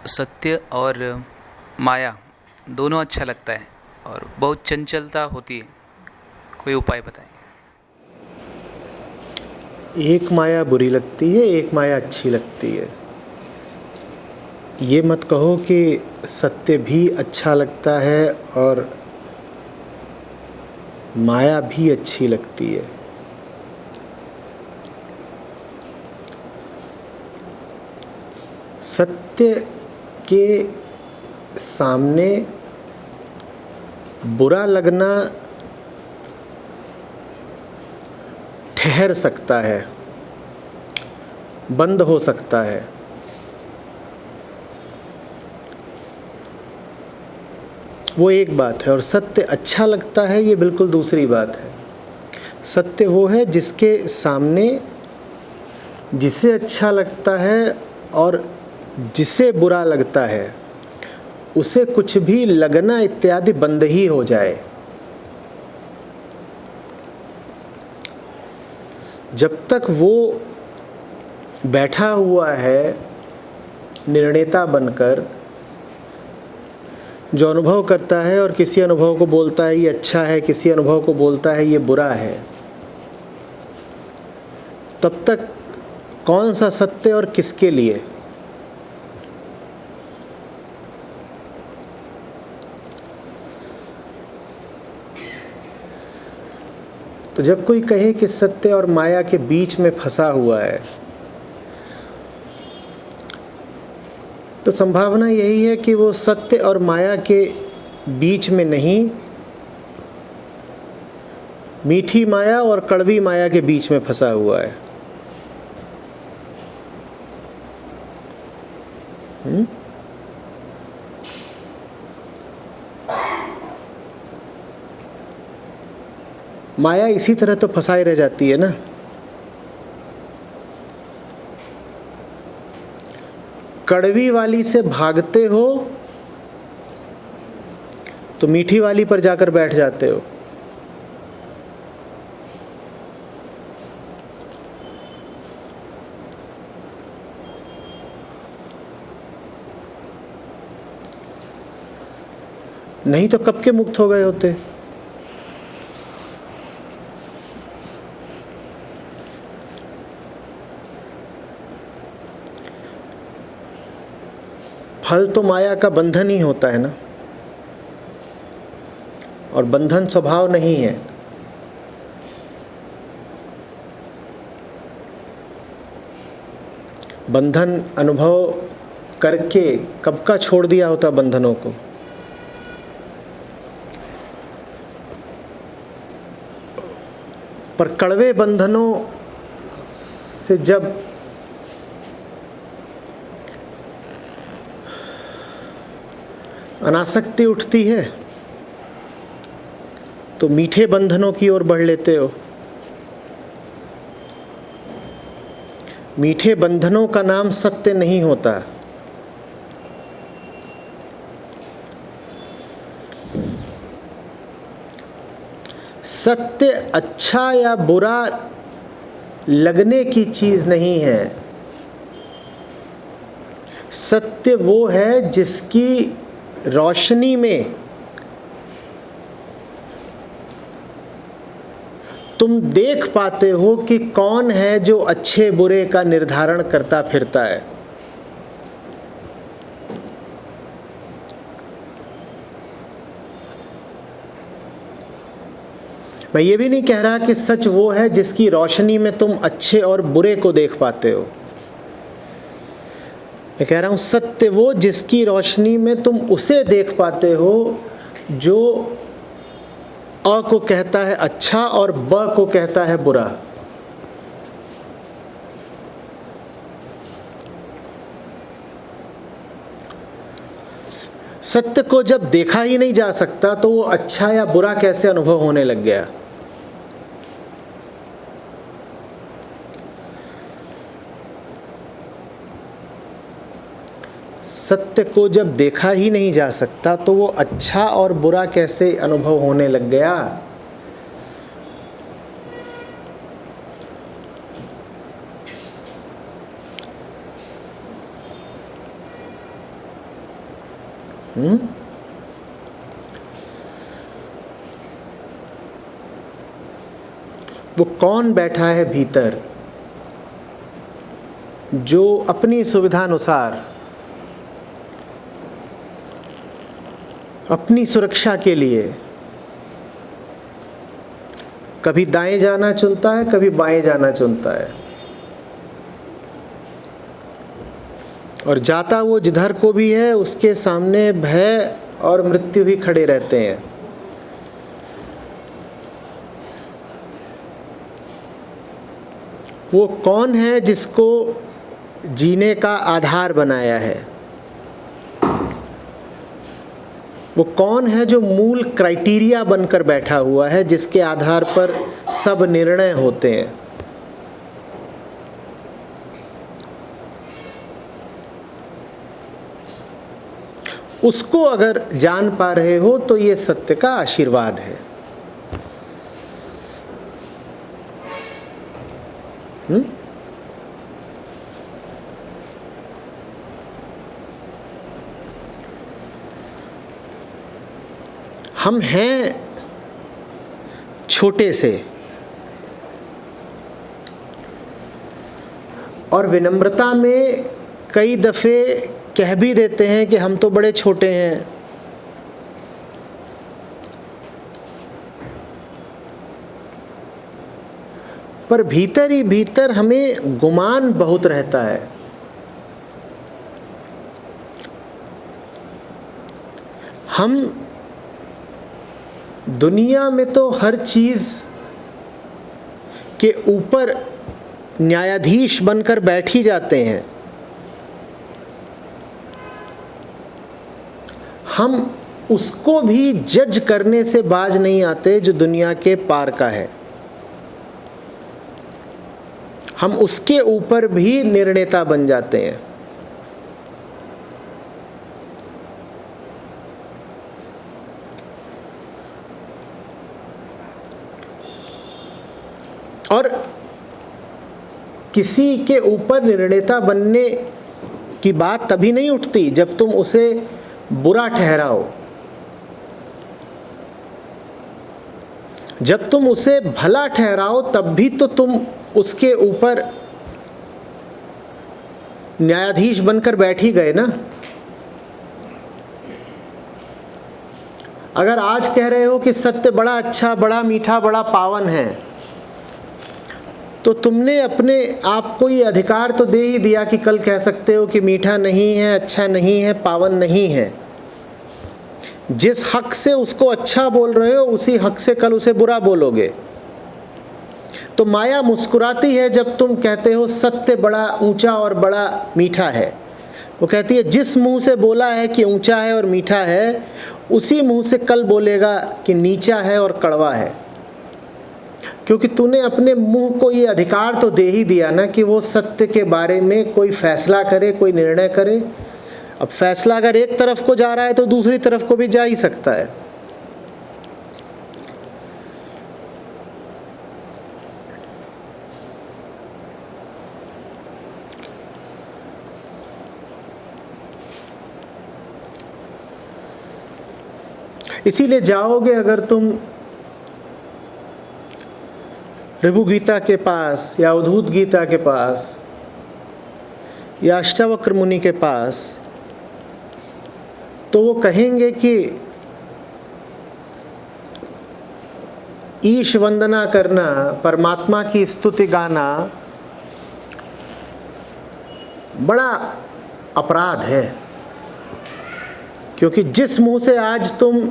सत्य और माया दोनों अच्छा लगता है और बहुत चंचलता होती है, कोई उपाय बताएं। एक माया बुरी लगती है, एक माया अच्छी लगती है। ये मत कहो कि सत्य भी अच्छा लगता है और माया भी अच्छी लगती है। सत्य के सामने बुरा लगना ठहर सकता है, बंद हो सकता है। वो एक बात है, और सत्य अच्छा लगता है ये बिल्कुल दूसरी बात है। सत्य वो है जिसके सामने जिसे अच्छा लगता है और जिसे बुरा लगता है उसे कुछ भी लगना इत्यादि बंद ही हो जाए। जब तक वो बैठा हुआ है निर्णेता बनकर, जो अनुभव करता है और किसी अनुभव को बोलता है ये अच्छा है, किसी अनुभव को बोलता है ये बुरा है, तब तक कौन सा सत्य और किसके लिए? तो जब कोई कहे कि सत्य और माया के बीच में फंसा हुआ है, तो संभावना यही है कि वो सत्य और माया के बीच में नहीं, मीठी माया और कड़वी माया के बीच में फंसा हुआ है। माया इसी तरह तो फंसाई रह जाती है ना। कड़वी वाली से भागते हो तो मीठी वाली पर जाकर बैठ जाते हो। नहीं तो कब के मुक्त हो गए होते। फल तो माया का बंधन ही होता है ना, और बंधन स्वभाव नहीं है। बंधन अनुभव करके कब का छोड़ दिया होता बंधनों को। पर कड़वे बंधनों से जब अनासक्ति उठती है तो मीठे बंधनों की ओर बढ़ लेते हो। मीठे बंधनों का नाम सत्य नहीं होता। सत्य अच्छा या बुरा लगने की चीज नहीं है। सत्य वो है जिसकी रोशनी में तुम देख पाते हो कि कौन है जो अच्छे बुरे का निर्धारण करता फिरता है। मैं ये भी नहीं कह रहा कि सच वो है जिसकी रोशनी में तुम अच्छे और बुरे को देख पाते हो। मैं कह रहा हूं सत्य वो जिसकी रोशनी में तुम उसे देख पाते हो जो अ को कहता है अच्छा और ब को कहता है बुरा। सत्य को जब देखा ही नहीं जा सकता तो वो अच्छा या बुरा कैसे अनुभव होने लग गया। सत्य को जब देखा ही नहीं जा सकता तो वो अच्छा और बुरा कैसे अनुभव होने लग गया। वो कौन बैठा है भीतर जो अपनी सुविधानुसार, अपनी सुरक्षा के लिए कभी दाएं जाना चुनता है, कभी बाएं जाना चुनता है, और जाता वो जिधर को भी है उसके सामने भय और मृत्यु ही खड़े रहते हैं। वो कौन है जिसको जीने का आधार बनाया है? वो कौन है जो मूल क्राइटेरिया बनकर बैठा हुआ है, जिसके आधार पर सब निर्णय होते हैं? उसको अगर जान पा रहे हो तो ये सत्य का आशीर्वाद है। हम हैं छोटे से, और विनम्रता में कई दफ़े कह भी देते हैं कि हम तो बड़े छोटे हैं। पर भीतर ही भीतर हमें गुमान बहुत रहता है। हम दुनिया में तो हर चीज़ के ऊपर न्यायाधीश बनकर बैठ ही जाते हैं। हम उसको भी जज करने से बाज नहीं आते जो दुनिया के पार का है। हम उसके ऊपर भी निर्णेता बन जाते हैं। और किसी के ऊपर निर्णेता बनने की बात तभी नहीं उठती जब तुम उसे बुरा ठहराओ। जब तुम उसे भला ठहराओ तब भी तो तुम उसके ऊपर न्यायाधीश बनकर बैठ ही गए ना। अगर आज कह रहे हो कि सत्य बड़ा अच्छा, बड़ा मीठा, बड़ा पावन है, तो तुमने अपने आप को ये अधिकार तो दे ही दिया कि कल कह सकते हो कि मीठा नहीं है, अच्छा नहीं है, पावन नहीं है। जिस हक से उसको अच्छा बोल रहे हो उसी हक से कल उसे बुरा बोलोगे। तो माया मुस्कुराती है जब तुम कहते हो सत्य बड़ा ऊंचा और बड़ा मीठा है। वो कहती है जिस मुंह से बोला है कि ऊंचा है और मीठा है, उसी मुंह से कल बोलेगा कि नीचा है और कड़वा है। क्योंकि तूने अपने मुंह को ये अधिकार तो दे ही दिया ना कि वो सत्य के बारे में कोई फैसला करे, कोई निर्णय करे। अब फैसला अगर एक तरफ को जा रहा है तो दूसरी तरफ को भी जा ही सकता है। इसीलिए जाओगे अगर तुम ऋभु गीता के पास या अवधूत गीता के पास या अष्टावक्र मुनि के पास, तो वो कहेंगे कि ईश वंदना करना, परमात्मा की स्तुति गाना बड़ा अपराध है। क्योंकि जिस मुंह से आज तुम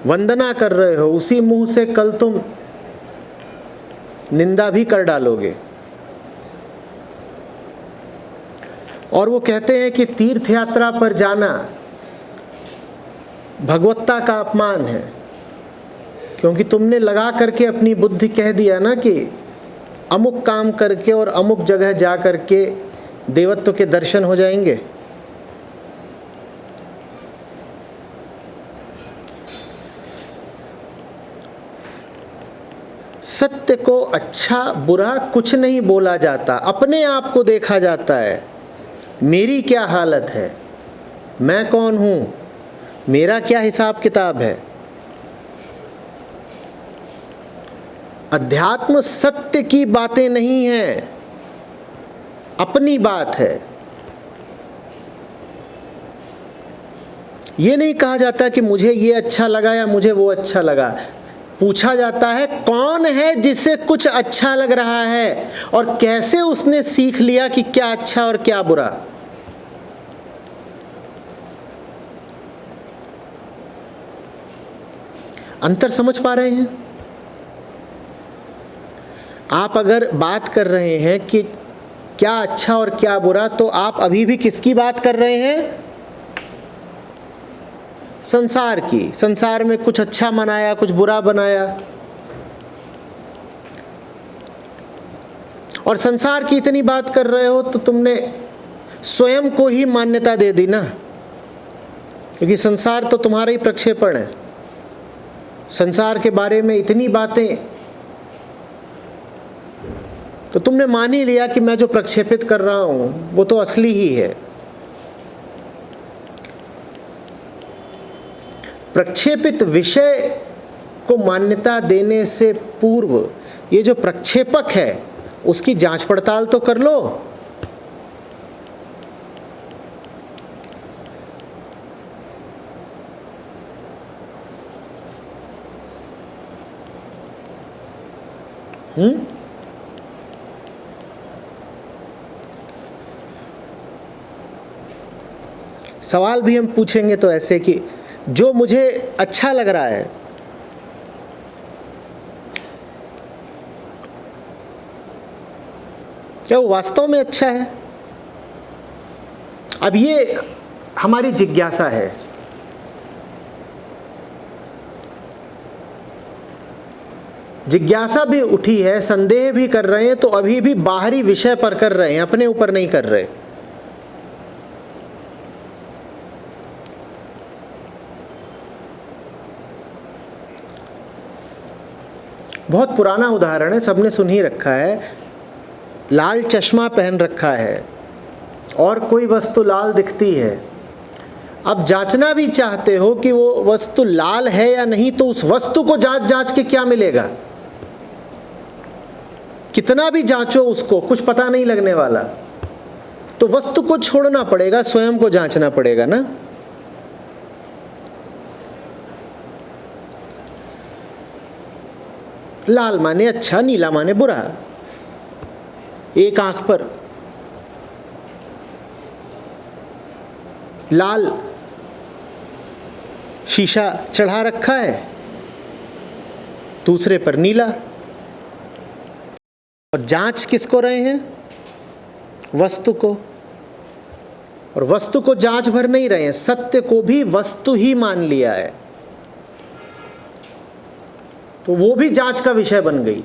वंदना कर रहे हो उसी मुंह से कल तुम निंदा भी कर डालोगे। और वो कहते हैं कि तीर्थ यात्रा पर जाना भगवत्ता का अपमान है, क्योंकि तुमने लगा करके अपनी बुद्धि कह दिया ना कि अमुक काम करके और अमुक जगह जा करके देवत्व के दर्शन हो जाएंगे। सत्य को अच्छा बुरा कुछ नहीं बोला जाता, अपने आप को देखा जाता है। मेरी क्या हालत है, मैं कौन हूँ, मेरा क्या हिसाब किताब है। अध्यात्म सत्य की बातें नहीं हैं, अपनी बात है। ये नहीं कहा जाता कि मुझे ये अच्छा लगा या मुझे वो अच्छा लगा। पूछा जाता है कौन है जिसे कुछ अच्छा लग रहा है और कैसे उसने सीख लिया कि क्या अच्छा और क्या बुरा। अंतर समझ पा रहे हैं? आप अगर बात कर रहे हैं कि क्या अच्छा और क्या बुरा, तो आप अभी भी किसकी बात कर रहे हैं? संसार की। संसार में कुछ अच्छा बनाया, कुछ बुरा बनाया, और संसार की इतनी बात कर रहे हो तो तुमने स्वयं को ही मान्यता दे दी ना, क्योंकि संसार तो तुम्हारा ही प्रक्षेपण है। संसार के बारे में इतनी बातें तो तुमने मान ही लिया कि मैं जो प्रक्षेपित कर रहा हूं वो तो असली ही है। प्रक्षेपित विषय को मान्यता देने से पूर्व ये जो प्रक्षेपक है उसकी जांच पड़ताल तो कर लो। सवाल भी हम पूछेंगे तो ऐसे कि जो मुझे अच्छा लग रहा है, क्या वो वास्तव में अच्छा है? अब ये हमारी जिज्ञासा है। जिज्ञासा भी उठी है, संदेह भी कर रहे हैं, तो अभी भी बाहरी विषय पर कर रहे हैं, अपने ऊपर नहीं कर रहे। बहुत पुराना उदाहरण है, सबने सुन ही रखा है। लाल चश्मा पहन रखा है और कोई वस्तु लाल दिखती है। अब जांचना भी चाहते हो कि वो वस्तु लाल है या नहीं, तो उस वस्तु को जांच जांच के क्या मिलेगा? कितना भी जांचो उसको, कुछ पता नहीं लगने वाला। तो वस्तु को छोड़ना पड़ेगा, स्वयं को जांचना पड़ेगा ना। लाल माने अच्छा, नीला माने बुरा। एक आंख पर लाल शीशा चढ़ा रखा है, दूसरे पर नीला। और जांच किसको रहे हैं? वस्तु को। और वस्तु को जांच भर नहीं रहे हैं, सत्य को भी वस्तु ही मान लिया है, तो वो भी जांच का विषय बन गई।